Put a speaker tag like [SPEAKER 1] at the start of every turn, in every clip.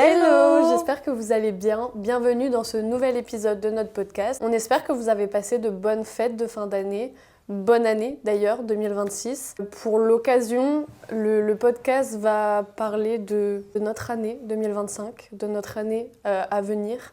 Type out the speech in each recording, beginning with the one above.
[SPEAKER 1] Hello, j'espère que vous allez bien. Bienvenue dans ce nouvel épisode de notre podcast. On espère que vous avez passé de bonnes fêtes de fin d'année. Bonne année d'ailleurs, 2026. Pour l'occasion, le podcast va parler de notre année 2025, de notre année à venir,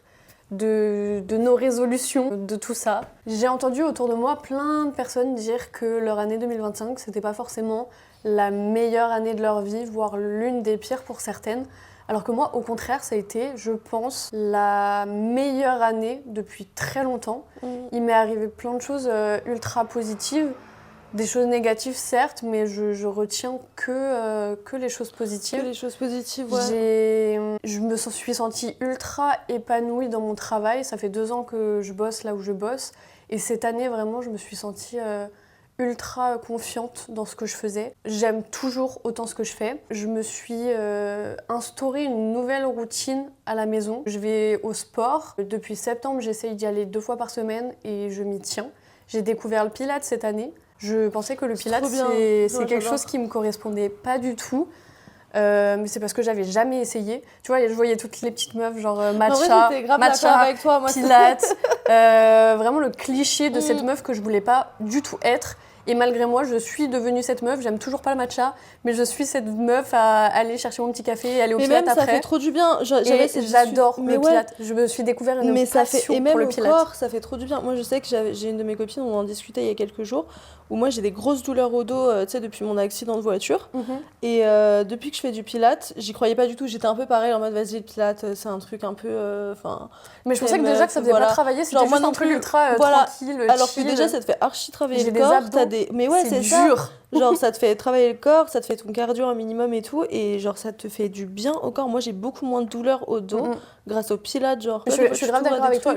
[SPEAKER 1] de nos résolutions, de tout ça. J'ai entendu autour de moi plein de personnes dire que leur année 2025, c'était pas forcément la meilleure année de leur vie, voire l'une des pires pour certaines. Alors que moi, au contraire, ça a été, je pense, la meilleure année depuis très longtemps. Il m'est arrivé plein de choses ultra positives, des choses négatives certes, mais je retiens que les choses positives.
[SPEAKER 2] Que les choses positives, ouais.
[SPEAKER 1] Je me suis sentie ultra épanouie dans mon travail. Ça fait 2 ans que je bosse là où je bosse. Et cette année, vraiment, je me suis sentie ultra confiante dans ce que je faisais. J'aime toujours autant ce que je fais. Je me suis instauré une nouvelle routine à la maison. Je vais au sport. Depuis septembre, j'essaye d'y aller 2 fois par semaine et je m'y tiens. J'ai découvert le Pilates cette année. Je pensais que le Pilates, c'est quelque chose qui me correspondait pas du tout. Mais c'est parce que j'avais jamais essayé. Tu vois, je voyais toutes les petites meufs genre matcha,
[SPEAKER 2] avec toi, moi,
[SPEAKER 1] Pilates. Vraiment le cliché de cette meuf que je voulais pas du tout être. Et malgré moi, je suis devenue cette meuf. J'aime toujours pas le matcha, mais je suis cette meuf à aller chercher mon petit café et aller au Pilates après.
[SPEAKER 2] Ça fait trop du bien.
[SPEAKER 1] J'adore le Pilates. Je me suis découvert une passion pour le Pilates.
[SPEAKER 2] Corps, ça fait trop du bien. Moi, je sais que j'ai une de mes copines, on en discutait il y a quelques jours, où moi j'ai des grosses douleurs au dos, tu sais, depuis mon accident de voiture. Et depuis que je fais du Pilates, j'y croyais pas du tout. J'étais un peu pareil en mode vas-y, le Pilates, c'est un truc un peu.
[SPEAKER 1] Mais je pensais que déjà que ça faisait pas travailler, c'était juste un truc ultra tranquille.
[SPEAKER 2] Alors que déjà, ça te fait archi travailler le corps. Mais ouais, c'est dur. Genre, ça te fait travailler le corps, ça te fait ton cardio un minimum et tout, et genre, ça te fait du bien au corps. Moi, j'ai beaucoup moins de douleurs au dos grâce au Pilates, genre.
[SPEAKER 1] Je suis grave d'accord avec toi.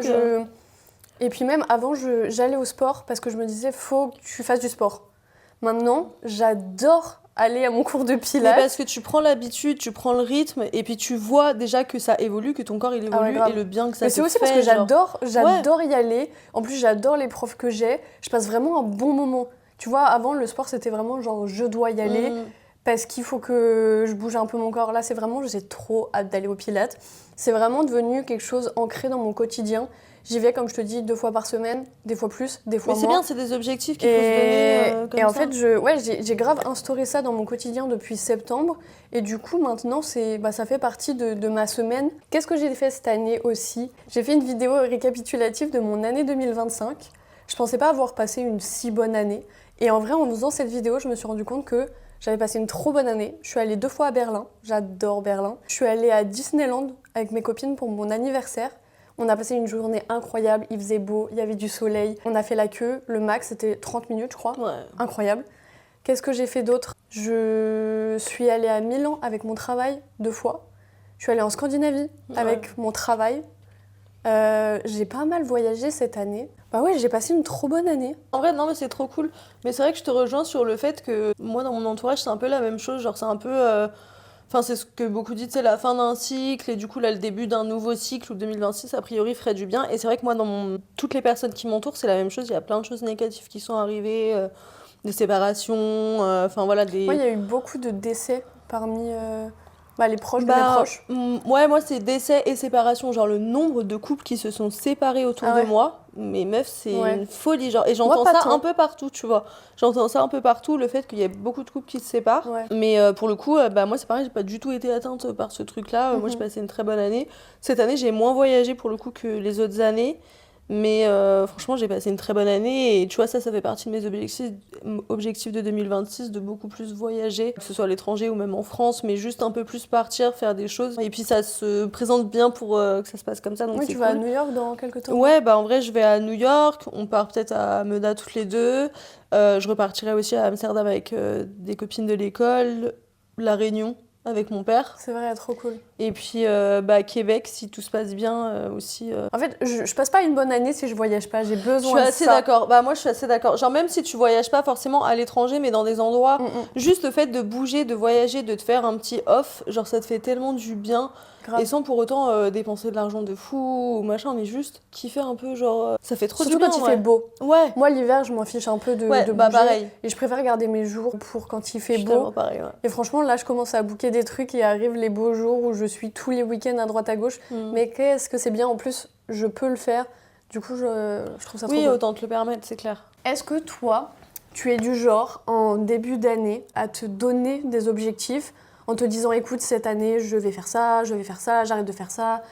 [SPEAKER 1] Et puis même, avant, j'allais au sport parce que je me disais, faut que tu fasses du sport. Maintenant, j'adore aller à mon cours de Pilates.
[SPEAKER 2] Mais parce que tu prends l'habitude, tu prends le rythme, et puis tu vois déjà que ça évolue, que ton corps, il évolue, et le bien que ça te fait.
[SPEAKER 1] Mais c'est aussi parce que j'adore y aller. En plus, j'adore les profs que j'ai. Je passe vraiment un bon moment. Tu vois, avant, le sport, c'était vraiment genre, je dois y aller parce qu'il faut que je bouge un peu mon corps. Là, c'est vraiment, j'ai trop hâte d'aller au Pilates. C'est vraiment devenu quelque chose ancré dans mon quotidien. J'y vais, comme je te dis, 2 fois par semaine, des fois plus, des fois moins.
[SPEAKER 2] Mais c'est bien, c'est des objectifs qu'il faut se donner comme ça.
[SPEAKER 1] Et en fait, j'ai grave instauré ça dans mon quotidien depuis septembre. Et du coup, maintenant, ça fait partie de ma semaine. Qu'est-ce que j'ai fait cette année aussi ? J'ai fait une vidéo récapitulative de mon année 2025. Je pensais pas avoir passé une si bonne année. Et en vrai, en faisant cette vidéo, je me suis rendu compte que j'avais passé une trop bonne année. Je suis allée 2 fois à Berlin. J'adore Berlin. Je suis allée à Disneyland avec mes copines pour mon anniversaire. On a passé une journée incroyable. Il faisait beau, il y avait du soleil. On a fait la queue. Le max, c'était 30 minutes, je crois.
[SPEAKER 2] Ouais.
[SPEAKER 1] Incroyable. Qu'est-ce que j'ai fait d'autre ? Je suis allée à Milan avec mon travail 2 fois. Je suis allée en Scandinavie avec mon travail. J'ai pas mal voyagé cette année. Bah ouais, j'ai passé une trop bonne année.
[SPEAKER 2] En vrai, non, mais c'est trop cool. Mais c'est vrai que je te rejoins sur le fait que moi, dans mon entourage, c'est un peu la même chose. Genre, c'est un peu. Enfin, c'est ce que beaucoup disent, c'est la fin d'un cycle. Et du coup, là, le début d'un nouveau cycle où 2026, a priori, ferait du bien. Et c'est vrai que moi, toutes les personnes qui m'entourent, c'est la même chose. Il y a plein de choses négatives qui sont arrivées. Des séparations. Enfin, voilà.
[SPEAKER 1] Moi, il y a eu beaucoup de décès parmi. Les proches de mes proches.
[SPEAKER 2] Ouais, moi c'est décès et séparation, genre le nombre de couples qui se sont séparés autour de moi, mais meuf, c'est une folie, genre, et j'entends ça un peu partout, tu vois. J'entends ça un peu partout, le fait qu'il y ait beaucoup de couples qui se séparent, mais pour le coup, moi c'est pareil, j'ai pas du tout été atteinte par ce truc-là. Moi j'ai passé une très bonne année. Cette année, j'ai moins voyagé pour le coup que les autres années. Mais franchement, j'ai passé une très bonne année et tu vois, ça fait partie de mes objectifs de 2026, de beaucoup plus voyager, que ce soit à l'étranger ou même en France, mais juste un peu plus partir, faire des choses. Et puis ça se présente bien pour que ça se passe comme ça, donc c'est
[SPEAKER 1] tu
[SPEAKER 2] cool.
[SPEAKER 1] vas à New York dans quelques temps ?
[SPEAKER 2] Ouais, en vrai, je vais à New York, on part peut-être à Meda toutes les deux. Je repartirai aussi à Amsterdam avec des copines de l'école, La Réunion avec mon père.
[SPEAKER 1] C'est vrai, trop cool.
[SPEAKER 2] Et puis Québec, si tout se passe bien aussi.
[SPEAKER 1] En fait, je passe pas une bonne année si je voyage pas, j'ai besoin de ça.
[SPEAKER 2] Je suis assez d'accord. Moi, je suis assez d'accord. Genre, même si tu voyages pas forcément à l'étranger, mais dans des endroits, juste le fait de bouger, de voyager, de te faire un petit off, genre, ça te fait tellement du bien. Et sans pour autant dépenser de l'argent de fou ou machin, mais juste kiffer un peu, genre, ça fait trop
[SPEAKER 1] surtout
[SPEAKER 2] du bien.
[SPEAKER 1] Surtout quand il fait beau.
[SPEAKER 2] Ouais.
[SPEAKER 1] Moi, l'hiver, je m'en fiche un peu de bouger.
[SPEAKER 2] Pareil.
[SPEAKER 1] Et je préfère garder mes jours pour quand il fait
[SPEAKER 2] beau. Pareil,
[SPEAKER 1] Et franchement, là, je commence à booker des trucs et arrivent les beaux jours où je suis tous les week-ends à droite à gauche. Mais qu'est-ce que c'est bien, en plus, je peux le faire. Du coup, je trouve ça trop cool.
[SPEAKER 2] Oui, autant te le permettre, c'est clair.
[SPEAKER 1] Est-ce que toi, tu es du genre, en début d'année, à te donner des objectifs en te disant, écoute, cette année, je vais faire ça, j'arrête de faire ça,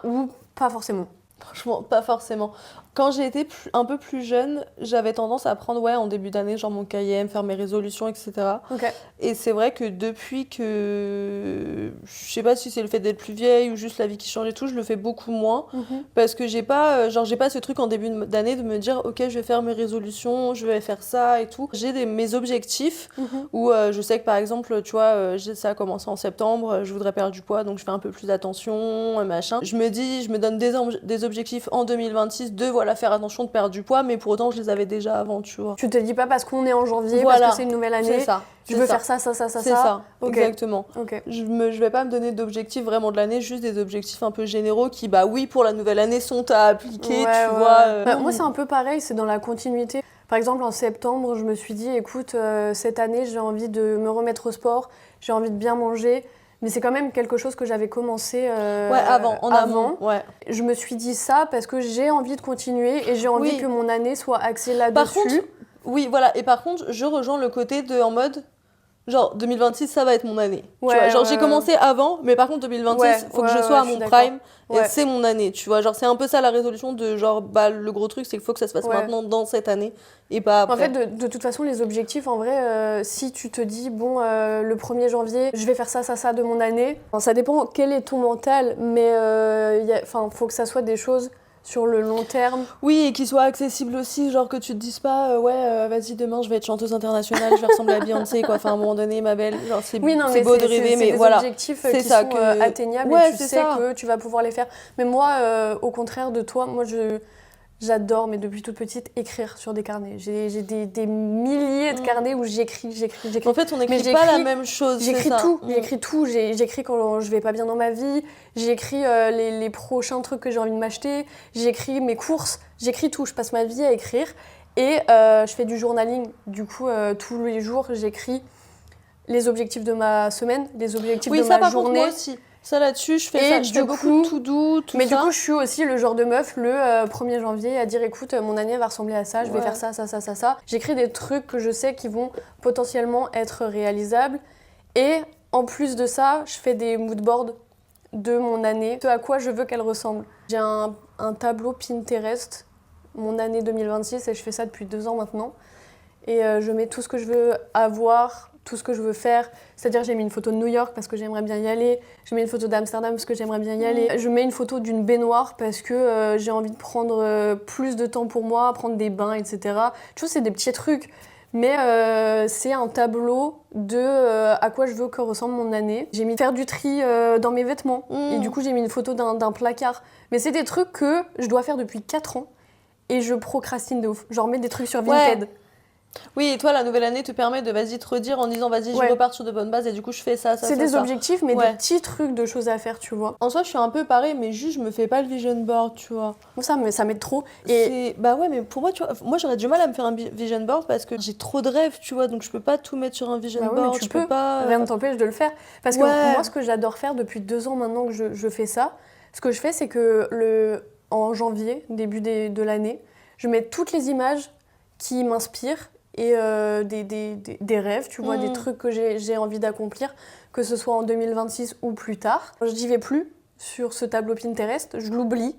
[SPEAKER 1] ou pas forcément?
[SPEAKER 2] Franchement, pas forcément. Quand j'ai été un peu plus jeune, j'avais tendance à prendre, en début d'année, genre mon cahier, me faire mes résolutions, etc.
[SPEAKER 1] Okay.
[SPEAKER 2] Et c'est vrai que depuis que... Je sais pas si c'est le fait d'être plus vieille ou juste la vie qui change et tout, je le fais beaucoup moins. Parce que j'ai pas ce truc en début d'année de me dire, ok, je vais faire mes résolutions, je vais faire ça et tout. J'ai mes objectifs où je sais que par exemple, tu vois, ça a commencé en septembre, je voudrais perdre du poids, donc je fais un peu plus attention, machin. Je me donne des objectifs en 2026 de faire attention de perdre du poids, mais pour autant je les avais déjà avant, tu vois.
[SPEAKER 1] Tu te dis pas parce qu'on est en janvier, parce que c'est une nouvelle année, tu veux faire ça.
[SPEAKER 2] C'est ça, okay. Exactement.
[SPEAKER 1] Okay.
[SPEAKER 2] Je vais pas me donner d'objectifs vraiment de l'année, juste des objectifs un peu généraux qui, oui, pour la nouvelle année sont à appliquer, tu vois.
[SPEAKER 1] Moi c'est un peu pareil, c'est dans la continuité. Par exemple en septembre, je me suis dit, écoute, cette année j'ai envie de me remettre au sport, j'ai envie de bien manger. Mais c'est quand même quelque chose que j'avais commencé
[SPEAKER 2] en amont. Ouais.
[SPEAKER 1] Je me suis dit ça parce que j'ai envie de continuer et j'ai envie que mon année soit axée là-dessus.
[SPEAKER 2] Par contre, oui, voilà. Et par contre, je rejoins le côté en mode, genre 2026, ça va être mon année. Tu vois, genre j'ai commencé avant, mais par contre 2026, faut que je sois à mon prime. Et c'est mon année, tu vois. Genre, c'est un peu ça la résolution de genre, le gros truc, c'est qu'il faut que ça se passe maintenant dans cette année et pas après.
[SPEAKER 1] En fait, de toute façon, les objectifs, en vrai, si tu te dis, bon, le 1er janvier, je vais faire ça de mon année, ça dépend quel est ton mental, mais faut que ça soit des choses sur le long terme.
[SPEAKER 2] Oui, et qui soit accessible aussi, genre que tu te dises pas, vas-y, demain, je vais être chanteuse internationale, je vais ressembler à Beyoncé, quoi. Enfin, à un moment donné, ma belle, genre, c'est beau de rêver, mais voilà.
[SPEAKER 1] C'est des objectifs qui sont atteignables et tu sais que tu vas pouvoir les faire. Mais moi, au contraire de toi, moi, j'adore, mais depuis toute petite, écrire sur des carnets. J'ai des milliers de carnets où j'écris.
[SPEAKER 2] En fait, on n'écrit pas la même chose.
[SPEAKER 1] J'écris tout. J'écris quand je vais pas bien dans ma vie. J'écris les prochains trucs que j'ai envie de m'acheter. J'écris mes courses. J'écris tout. Je passe ma vie à écrire. Et je fais du journaling. Du coup, tous les jours, j'écris les objectifs de ma semaine, les objectifs de ma journée.
[SPEAKER 2] Oui, ça, par contre, moi aussi. Ça là-dessus, je fais beaucoup de to-do, tout ça.
[SPEAKER 1] Mais du coup, je suis aussi le genre de meuf le 1er janvier à dire écoute, mon année va ressembler à ça, je vais faire ça. J'écris des trucs que je sais qui vont potentiellement être réalisables. Et en plus de ça, je fais des moodboards de mon année, ce à quoi je veux qu'elle ressemble. J'ai un tableau Pinterest, mon année 2026, et je fais ça depuis 2 ans maintenant. Et je mets tout ce que je veux avoir, tout ce que je veux faire. C'est-à-dire, j'ai mis une photo de New York parce que j'aimerais bien y aller. Je mets une photo d'Amsterdam parce que j'aimerais bien y aller. Je mets une photo d'une baignoire parce que j'ai envie de prendre plus de temps pour moi, prendre des bains, etc. Tu vois, c'est des petits trucs. Mais c'est un tableau de à quoi je veux que ressemble mon année. J'ai mis faire du tri dans mes vêtements. Et du coup, j'ai mis une photo d'un placard. Mais c'est des trucs que je dois faire depuis 4 ans. Et je procrastine de ouf. Genre, mets des trucs sur Vinted.
[SPEAKER 2] Oui, et toi, la nouvelle année te permet de te redire en disant vas-y, je repars sur de bonnes bases et du coup, je fais ça.
[SPEAKER 1] C'est des objectifs, mais des petits trucs de choses à faire, tu vois.
[SPEAKER 2] En soi, je suis un peu pareil, mais juste, je me fais pas le vision board, tu vois.
[SPEAKER 1] Ça m'aide trop.
[SPEAKER 2] Mais pour moi, tu vois, moi, j'aurais du mal à me faire un vision board parce que j'ai trop de rêves, tu vois, donc je peux pas tout mettre sur un vision board.
[SPEAKER 1] Mais tu peux pas. Rien ne t'empêche de le faire. Parce que moi, ce que j'adore faire depuis 2 ans maintenant que je fais ça, ce que je fais, c'est que en janvier, début de l'année, je mets toutes les images qui m'inspirent et des rêves, tu vois, des trucs que j'ai envie d'accomplir, que ce soit en 2026 ou plus tard. J'y vais plus sur ce tableau Pinterest, je l'oublie.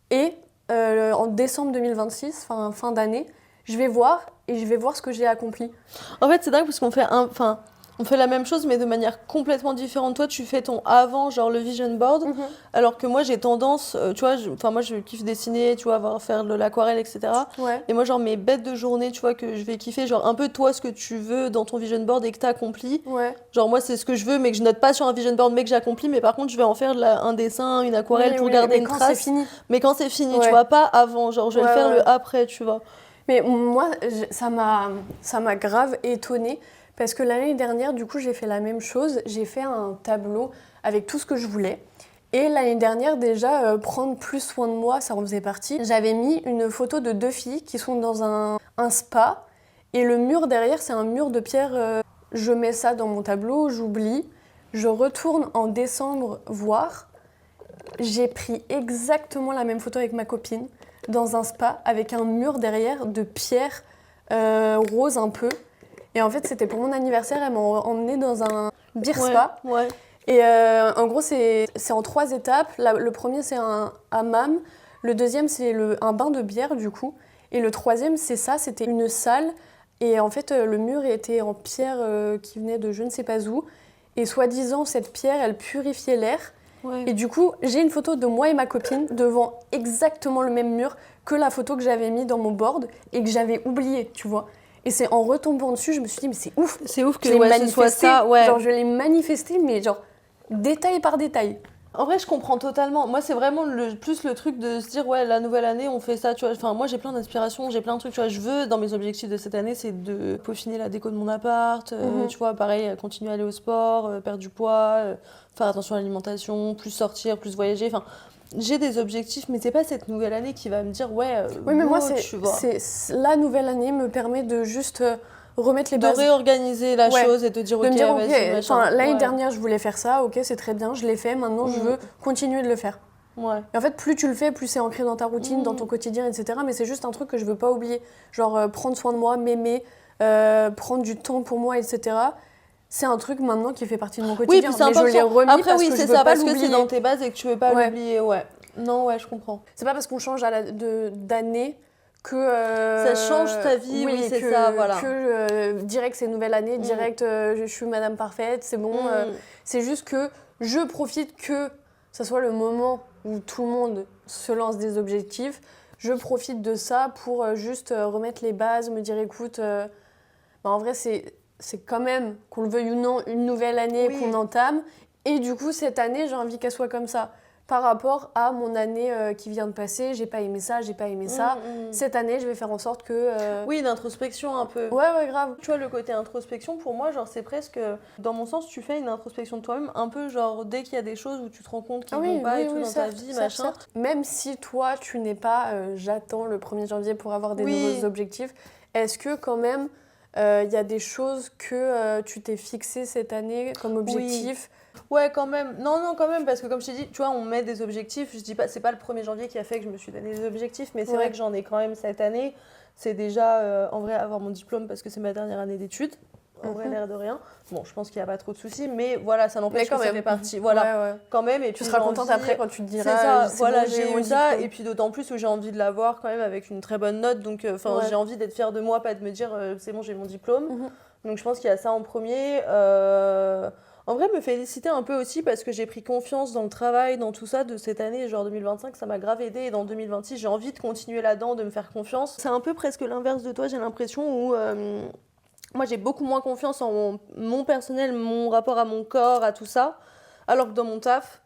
[SPEAKER 1] Et en décembre 2026, fin d'année, je vais voir ce que j'ai accompli.
[SPEAKER 2] En fait, c'est dingue parce qu'on fait on fait la même chose, mais de manière complètement différente. Toi, tu fais ton avant, genre le vision board, alors que moi, j'ai tendance, tu vois, moi, je kiffe dessiner, tu vois, faire de l'aquarelle, etc.
[SPEAKER 1] Ouais.
[SPEAKER 2] Et moi, genre, mes bêtes de journée, tu vois, que je vais kiffer, genre, un peu toi, ce que tu veux dans ton vision board et que t'accomplis.
[SPEAKER 1] Ouais.
[SPEAKER 2] Genre, moi, c'est ce que je veux, mais que je note pas sur un vision board, mais que j'accomplis. Mais par contre, je vais en faire un dessin, une aquarelle pour garder une trace.
[SPEAKER 1] Mais quand c'est fini.
[SPEAKER 2] Mais quand c'est fini, tu vois, pas avant. Genre, je vais le faire le après, tu vois.
[SPEAKER 1] Mais moi, ça m'a grave étonnée parce que l'année dernière, du coup, j'ai fait la même chose. J'ai fait un tableau avec tout ce que je voulais. Et l'année dernière, déjà, prendre plus soin de moi, ça en faisait partie. J'avais mis une photo de 2 filles qui sont dans un spa. Et le mur derrière, c'est un mur de pierre. Je mets ça dans mon tableau, j'oublie. Je retourne en décembre voir. J'ai pris exactement la même photo avec ma copine dans un spa avec un mur derrière de pierre rose un peu. Et en fait, c'était pour mon anniversaire. Elle m'a emmenée dans un beer spa.
[SPEAKER 2] Ouais.
[SPEAKER 1] Et en gros, c'est en 3 étapes. Le premier, c'est un hammam. Le deuxième, c'est un bain de bière, du coup. Et le troisième, c'est ça, c'était une salle. Et en fait, le mur était en pierre qui venait de je ne sais pas où. Et soi-disant, cette pierre, elle purifiait l'air. Ouais. Et du coup, j'ai une photo de moi et ma copine devant exactement le même mur que la photo que j'avais mis dans mon board et que j'avais oubliée, tu vois. Et c'est en retombant dessus, je me suis dit, mais c'est ouf.
[SPEAKER 2] C'est ouf que ce soit ça, ouais.
[SPEAKER 1] Genre, je l'ai manifesté, mais genre, détail par détail.
[SPEAKER 2] En vrai, je comprends totalement. Moi, c'est vraiment plus le truc de se dire, ouais, la nouvelle année, on fait ça, tu vois. Enfin, moi, j'ai plein d'inspirations, j'ai plein de trucs, tu vois. Je veux, dans mes objectifs de cette année, c'est de peaufiner la déco de mon appart, tu vois, pareil, continuer à aller au sport, perdre du poids, faire attention à l'alimentation, plus sortir, plus voyager, enfin... J'ai des objectifs, mais c'est pas cette nouvelle année qui va me dire, ouais,
[SPEAKER 1] oui, mais moi,
[SPEAKER 2] tu vois.
[SPEAKER 1] La nouvelle année me permet de juste... remettre les bases.
[SPEAKER 2] De réorganiser la chose et de dire, ok, vas-y, machin.
[SPEAKER 1] L'année dernière, je voulais faire ça, ok, c'est très bien, je l'ai fait, maintenant je veux continuer de le faire.
[SPEAKER 2] Ouais.
[SPEAKER 1] Et en fait, plus tu le fais, plus c'est ancré dans ta routine, dans ton quotidien, etc. Mais c'est juste un truc que je veux pas oublier. Genre, prendre soin de moi, m'aimer, prendre du temps pour moi, etc. C'est un truc maintenant qui fait partie de mon quotidien.
[SPEAKER 2] Oui, puis c'est
[SPEAKER 1] mais je l'ai remis
[SPEAKER 2] après,
[SPEAKER 1] parce
[SPEAKER 2] oui,
[SPEAKER 1] que
[SPEAKER 2] c'est
[SPEAKER 1] je veux
[SPEAKER 2] ça,
[SPEAKER 1] pas
[SPEAKER 2] parce
[SPEAKER 1] l'oublier.
[SPEAKER 2] que c'est dans tes bases et que tu veux pas l'oublier, ouais. Non, ouais, je comprends.
[SPEAKER 1] C'est pas parce qu'on change d'année que
[SPEAKER 2] ça change ta vie, oui, c'est ça, voilà.
[SPEAKER 1] Que direct c'est nouvelle année, direct je suis Madame Parfaite, c'est bon. C'est juste que je profite que ça soit le moment où tout le monde se lance des objectifs. Je profite de ça pour juste remettre les bases, me dire écoute, en vrai c'est quand même, qu'on le veuille ou non, une nouvelle année qu'on entame. Et du coup cette année j'ai envie qu'elle soit comme ça. Par rapport à mon année qui vient de passer, j'ai pas aimé ça, j'ai pas aimé ça. Cette année, je vais faire en sorte que...
[SPEAKER 2] Oui, l'introspection un peu.
[SPEAKER 1] Ouais, grave.
[SPEAKER 2] Tu vois, le côté introspection, pour moi, genre, c'est presque... Dans mon sens, tu fais une introspection de toi-même, un peu genre, dès qu'il y a des choses où tu te rends compte qu'ils vont pas et tout dans ta vie, machin.
[SPEAKER 1] Certes. Même si toi, tu n'es pas... j'attends le 1er janvier pour avoir des nouveaux objectifs. Est-ce que quand même, il y a des choses que tu t'es fixées cette année comme objectif ?
[SPEAKER 2] Ouais, quand même. Non, quand même, parce que comme je t'ai dit, tu vois, on met des objectifs. Je dis pas, c'est pas le 1er janvier qui a fait que je me suis donné des objectifs, mais c'est vrai que j'en ai quand même cette année. C'est déjà, en vrai, avoir mon diplôme parce que c'est ma dernière année d'études. En vrai, l'air de rien. Bon, je pense qu'il n'y a pas trop de soucis, mais voilà, ça n'empêche que ça fait partie. Voilà, quand même. Et puis,
[SPEAKER 1] tu seras contente après quand tu te diras.
[SPEAKER 2] C'est ça, voilà, j'ai eu ça. Et puis d'autant plus où j'ai envie de l'avoir quand même avec une très bonne note. Donc, j'ai envie d'être fière de moi, pas de me dire, c'est bon, j'ai mon diplôme. Donc, je pense qu'il y a ça en premier. En vrai, me féliciter un peu aussi parce que j'ai pris confiance dans le travail, dans tout ça de cette année, genre 2025, ça m'a grave aidé. Et dans 2026, j'ai envie de continuer là-dedans, de me faire confiance. C'est un peu presque l'inverse de toi, j'ai l'impression, où moi j'ai beaucoup moins confiance en mon personnel, mon rapport à mon corps, à tout ça. Alors que dans mon taf,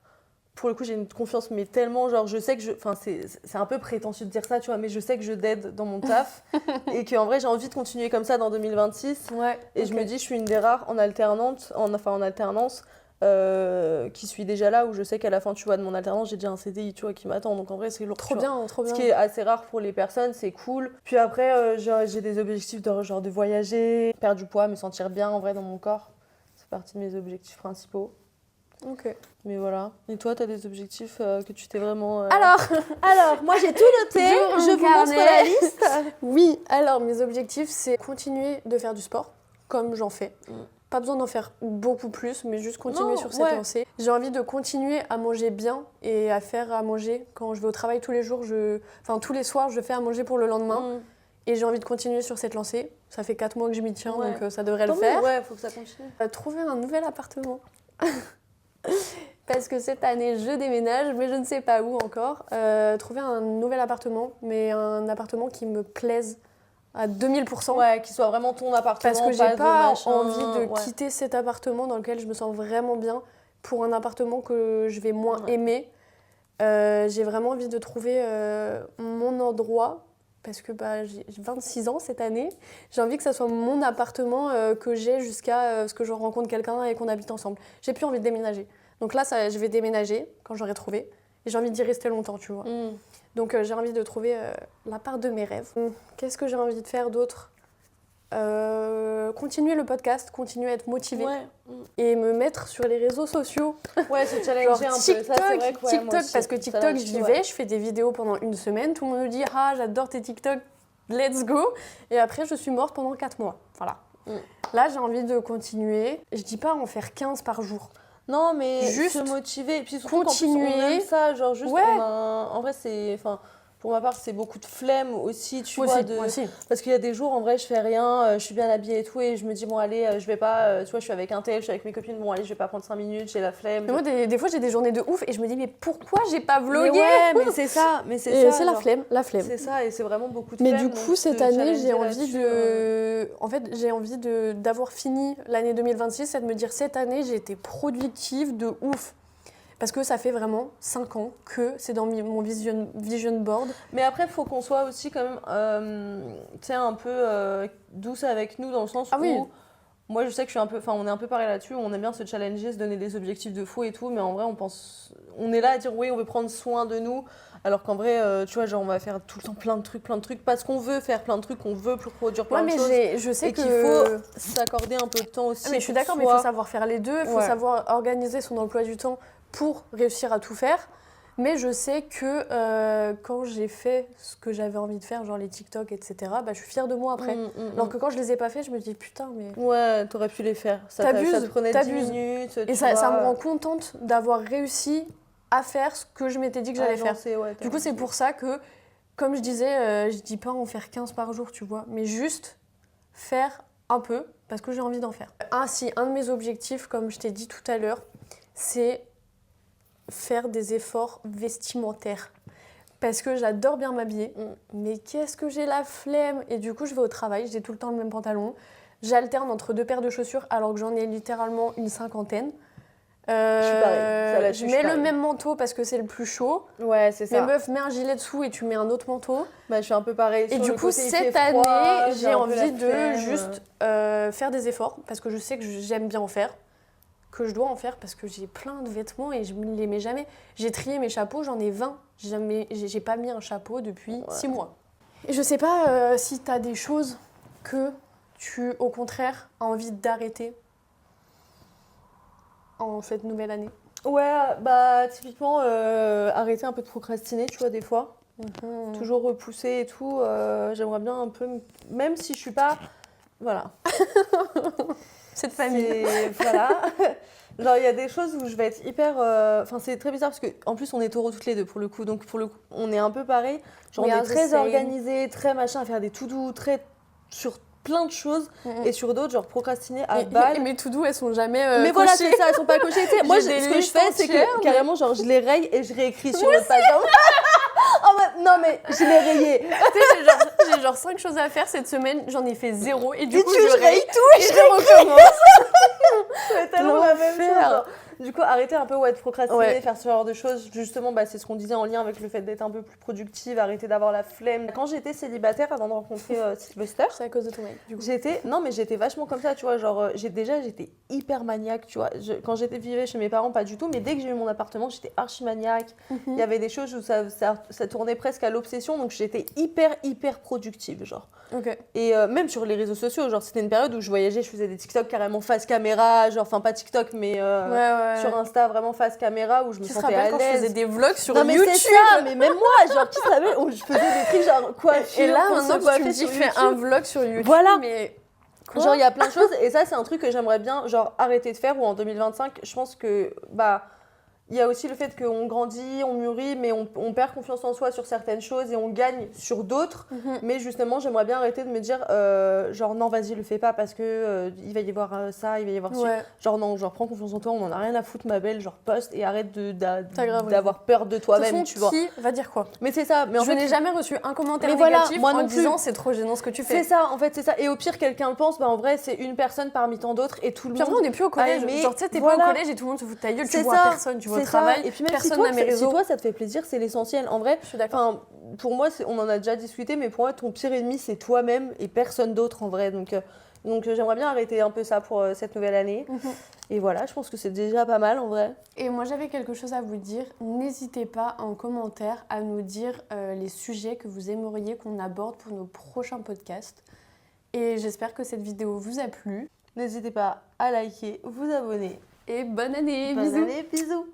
[SPEAKER 2] pour le coup, j'ai une confiance, mais tellement, genre, je sais que enfin, c'est un peu prétentieux de dire ça, tu vois, mais je sais que je dead dans mon taf et qu'en vrai, j'ai envie de continuer comme ça dans 2026. Et je me dis, je suis une des rares en alternance, qui suis déjà là, où je sais qu'à la fin, tu vois, de mon alternance, j'ai déjà un CDI, tu vois, qui m'attend. Donc en vrai, c'est lourd.
[SPEAKER 1] Trop bien.
[SPEAKER 2] Ce qui est assez rare pour les personnes, c'est cool. Puis après, j'ai des objectifs de voyager, perdre du poids, me sentir bien, en vrai, dans mon corps. C'est partie de mes objectifs principaux.
[SPEAKER 1] Ok.
[SPEAKER 2] Mais voilà. Et toi, t'as des objectifs que tu t'es vraiment...
[SPEAKER 1] Alors,
[SPEAKER 2] moi j'ai tout noté. Je vous montre la liste.
[SPEAKER 1] Oui, alors mes objectifs, c'est continuer de faire du sport, comme j'en fais. Pas besoin d'en faire beaucoup plus, mais juste continuer sur cette lancée. J'ai envie de continuer à manger bien et à faire à manger. Quand je vais au travail tous les jours, tous les soirs, je fais à manger pour le lendemain. Et j'ai envie de continuer sur cette lancée. Ça fait 4 mois que je m'y tiens, donc ça devrait le faire.
[SPEAKER 2] Ouais, faut que ça continue.
[SPEAKER 1] Trouver un nouvel appartement. Parce que cette année, je déménage, mais je ne sais pas où encore. Trouver un nouvel appartement, mais un appartement qui me plaise à 2000%.
[SPEAKER 2] Ouais, qui soit vraiment ton appartement.
[SPEAKER 1] Parce que j'ai pas envie de quitter cet appartement dans lequel je me sens vraiment bien pour un appartement que je vais moins aimer. J'ai vraiment envie de trouver mon endroit parce que j'ai 26 ans cette année. J'ai envie que ça soit mon appartement que j'ai jusqu'à ce que je rencontre quelqu'un et qu'on habite ensemble. J'ai plus envie de déménager. Donc là, je vais déménager quand j'aurai trouvé. Et j'ai envie d'y rester longtemps, tu vois. Donc j'ai envie de trouver l'appart de mes rêves. Qu'est-ce que j'ai envie de faire d'autre ? Continuer le podcast, continuer à être motivée et me mettre sur les réseaux sociaux.
[SPEAKER 2] Ouais, se challenger un
[SPEAKER 1] TikTok,
[SPEAKER 2] peu. Ça, c'est vrai que,
[SPEAKER 1] TikTok parce que TikTok, j'y vais, je fais des vidéos pendant une semaine. Tout le monde me dit « Ah, j'adore tes TikTok, let's go !» Et après, je suis morte pendant 4 mois. Voilà. Là, j'ai envie de continuer. Je dis pas en faire 15 par jour.
[SPEAKER 2] Non, mais
[SPEAKER 1] juste
[SPEAKER 2] se motiver. Et puis surtout,
[SPEAKER 1] continuer.
[SPEAKER 2] On aime ça. Genre, juste, en vrai, c'est... Pour ma part, c'est beaucoup de flemme aussi, tu vois.
[SPEAKER 1] Moi aussi.
[SPEAKER 2] Parce qu'il y a des jours, en vrai, je fais rien, je suis bien habillée et tout, et je me dis, bon, allez, je vais pas, tu vois, je suis avec un tel, je suis avec mes copines, bon, allez, je vais pas prendre 5 minutes, j'ai la flemme.
[SPEAKER 1] Mais moi, des fois, j'ai des journées de ouf, et je me dis, mais pourquoi j'ai pas vlogué ?
[SPEAKER 2] Mais c'est ça,
[SPEAKER 1] c'est la flemme.
[SPEAKER 2] C'est ça, et c'est vraiment beaucoup de
[SPEAKER 1] flemme.
[SPEAKER 2] Mais
[SPEAKER 1] du coup, cette année, j'ai envie d'avoir fini l'année 2026 et de me dire, cette année, j'ai été productive de ouf. Parce que ça fait vraiment 5 ans que c'est dans mon vision board.
[SPEAKER 2] Mais après, il faut qu'on soit aussi quand même, tu sais, un peu douce avec nous dans le sens où... Moi, je sais que je suis un peu... Enfin, on est un peu pareil là-dessus. On aime bien se challenger, se donner des objectifs de fou et tout. Mais en vrai, on est là à dire, oui, on veut prendre soin de nous. Alors qu'en vrai, tu vois, genre, on va faire tout le temps plein de trucs. Parce qu'on veut faire plein de trucs, qu'on veut produire plein de choses.
[SPEAKER 1] Je sais
[SPEAKER 2] qu'il faut s'accorder un peu de temps aussi.
[SPEAKER 1] Mais je suis d'accord, mais il faut savoir faire les deux. Il faut savoir organiser son emploi du temps pour réussir à tout faire. Mais je sais que quand j'ai fait ce que j'avais envie de faire, genre les TikTok, etc., je suis fière de moi après. Alors que quand je les ai pas fait, je me dis putain, mais...
[SPEAKER 2] Ouais, t'aurais pu les faire. Ça te prenait 10 minutes.
[SPEAKER 1] Et ça me rend contente d'avoir réussi à faire ce que je m'étais dit que j'allais faire. Du coup, c'est pour ça que, comme je disais, je dis pas en faire 15 par jour, tu vois, mais juste faire un peu, parce que j'ai envie d'en faire. Un de mes objectifs, comme je t'ai dit tout à l'heure, c'est faire des efforts vestimentaires. Parce que j'adore bien m'habiller, mais qu'est-ce que j'ai la flemme. Et du coup, je vais au travail, j'ai tout le temps le même pantalon. J'alterne entre 2 paires de chaussures, alors que j'en ai littéralement une 50aine. Je mets le même manteau parce que c'est le plus chaud.
[SPEAKER 2] Ouais, c'est ça.
[SPEAKER 1] Mais meuf, mets un gilet dessous et tu mets un autre manteau.
[SPEAKER 2] Je suis un peu pareil.
[SPEAKER 1] Et du coup, cette année, j'ai envie de juste faire des efforts parce que je sais que j'aime bien en faire. Que je dois en faire parce que j'ai plein de vêtements et je ne les mets jamais. J'ai trié mes chapeaux, j'en ai 20. J'ai pas mis un chapeau depuis 6 mois. Et je sais pas si tu as des choses que tu, au contraire, as envie d'arrêter en cette nouvelle année.
[SPEAKER 2] Ouais, typiquement, arrêter un peu de procrastiner, tu vois, des fois. Toujours repousser et tout. J'aimerais bien un peu, même si je suis pas... Voilà.
[SPEAKER 1] Cette famille.
[SPEAKER 2] Voilà. Genre, il y a des choses où je vais être hyper... Enfin, c'est très bizarre parce qu'en plus, on est taureaux toutes les deux pour le coup. Donc, pour le coup, on est un peu pareil. Genre, on est très organisés, très machin, à faire des to-do, très... sur plein de choses. Et sur d'autres, genre, procrastiner à balle.
[SPEAKER 1] Mes to-do, elles sont jamais
[SPEAKER 2] mais
[SPEAKER 1] cochées.
[SPEAKER 2] Voilà, c'est ça, elles sont pas cochées. Moi, ce que je fais, c'est que carrément, genre, je les raye et je réécris sur l'autre page. Non, mais je l'ai rayé.
[SPEAKER 1] Tu sais, j'ai genre 5 choses à faire cette semaine, j'en ai fait 0 et du coup
[SPEAKER 2] je raye tout et je recommence. C'est tellement la même chose. Du coup, arrêter un peu de procrastiner, faire ce genre de choses. Justement, c'est ce qu'on disait en lien avec le fait d'être un peu plus productive, arrêter d'avoir la flemme. Quand j'étais célibataire, avant de rencontrer Sylvester,
[SPEAKER 1] c'est à cause de ton mec, du coup.
[SPEAKER 2] J'étais vachement comme ça, tu vois. Genre, j'étais hyper maniaque, tu vois. Quand vivais chez mes parents, pas du tout, mais dès que j'ai eu mon appartement, j'étais archi maniaque. Il y avait des choses où ça tournait presque à l'obsession, donc j'étais hyper productive, genre.
[SPEAKER 1] Okay.
[SPEAKER 2] Et même sur les réseaux sociaux, genre, c'était une période où je voyageais, je faisais des TikTok carrément face caméra, genre, enfin, pas TikTok, mais sur Insta, vraiment face caméra, où je me sentais à l'aise.
[SPEAKER 1] Quand je faisais des vlogs sur
[SPEAKER 2] YouTube.
[SPEAKER 1] Mais
[SPEAKER 2] c'est ça, mais même moi, genre, qui se rappelle, où je faisais des trucs genre coiffure.
[SPEAKER 1] Et là, maintenant que tu me dis, fais un vlog sur YouTube.
[SPEAKER 2] Voilà.
[SPEAKER 1] Mais
[SPEAKER 2] quoi ? Genre, il y a plein de choses, et ça, c'est un truc que j'aimerais bien, genre, arrêter de faire, ou en 2025, je pense que, il y a aussi le fait qu'on grandit, on mûrit, mais on perd confiance en soi sur certaines choses et on gagne sur d'autres. Mais justement, j'aimerais bien arrêter de me dire, genre, non, vas-y, le fais pas parce que il va y avoir ça, il va y avoir ça. Genre, non, genre, prends confiance en toi, on en a rien à foutre, ma belle, genre, poste et arrête d'avoir peur de toi-même, tu vois.
[SPEAKER 1] Qui va dire quoi ?
[SPEAKER 2] Mais c'est ça. Mais en fait,
[SPEAKER 1] n'ai jamais reçu un commentaire négatif
[SPEAKER 2] moi
[SPEAKER 1] en disant c'est trop gênant ce que tu fais.
[SPEAKER 2] C'est ça, en fait, c'est ça. Et au pire, quelqu'un le pense, en vrai, c'est une personne parmi tant d'autres et tout le monde.
[SPEAKER 1] Puis après, on n'est plus au collège. Genre, tu sais, t'es pas au collège et tout le monde se fout de ta gueule, tu vois personne, tu vois au travail.
[SPEAKER 2] Et puis même
[SPEAKER 1] personne n'a mes réseaux.
[SPEAKER 2] Si toi ça te fait plaisir, c'est l'essentiel. En vrai,
[SPEAKER 1] je suis d'accord.
[SPEAKER 2] Pour moi, on en a déjà discuté, mais pour moi, ton pire ennemi, c'est toi-même et personne d'autre en vrai. Donc j'aimerais bien arrêter un peu ça pour cette nouvelle année. Et voilà, je pense que c'est déjà pas mal en vrai.
[SPEAKER 1] Et moi, j'avais quelque chose à vous dire. N'hésitez pas en commentaire à nous dire les sujets que vous aimeriez qu'on aborde pour nos prochains podcasts. Et j'espère que cette vidéo vous a plu.
[SPEAKER 2] N'hésitez pas à liker, vous abonner.
[SPEAKER 1] Et bonne année,
[SPEAKER 2] bonne
[SPEAKER 1] bisous.
[SPEAKER 2] année, bisous.